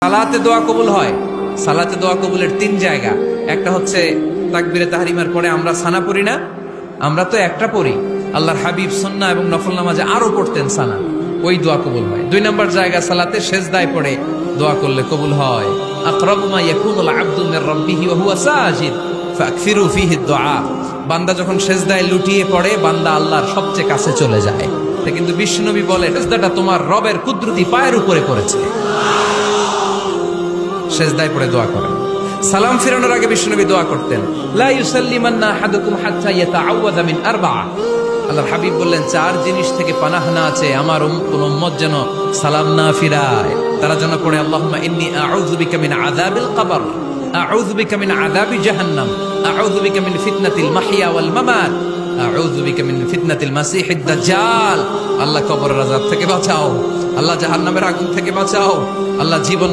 সালাতে দোয়া কবুল হয়। সালাতে দোয়া কবুলের তিন জায়গা। একটা হচ্ছে তাকবীরে তাহরিমার পরে আমরা সানা পড়ি না, আমরা তো একটা পড়ি, আল্লাহর হাবিব সুন্নাহ এবং নফল নামাজে আরো পড়তেন সানা, ওই দোয়া কবুল হয়। দুই নম্বর জায়গা সালাতে সেজদায় পড়ে দোয়া করলে কবুল হয়। আকরাবু মা ইয়াকুনুল আবদু মির রাব্বিহি ওয়া হুয়া সাজিদ ফাকসিরু ফীহি দুআ। বান্দা যখন সেজদায় লুটিয়ে পড়ে বান্দা আল্লাহর সবচেয়ে কাছে চলে যায়। কিন্তু বিশ্বনবী বলে সেজদাটা তোমার রবের কুদরতি পায়ের উপরে পড়েছে। সেজদায় পড়ে দোয়া করেন। সালাম ফিরানোর আগে বিশ্বনবী দোয়া করতেন, লা ইউসাল্লিমান্না আহাদুকুম হাত্তা ইয়াতাআওয়াযা মিন আরবা'a। আল্লাহর হাবিব বললেন, চার জিনিস থেকে পানাহ না আছে আমার কোন উম্মত যেন সালাম না ফিরায়। তারা যেন পড়ে আল্লাহুম্মা ইন্নী আউযু বিকা মিন আযাবিল কবর, আউযু বিকা মিন আযাবি জাহান্নাম, আউযু বিকা মিন ফিতনাতিল মাহইয়া ওয়াল মামাত, আউযু বিকা মিন ফিতনাতিল মাসিহিদ দাজ্জাল। আল্লাহ কবরের আযাব থেকে বাঁচাও, আল্লাহ জাহান্নামের আগুন থেকে বাঁচাও, আল্লাহ জীবন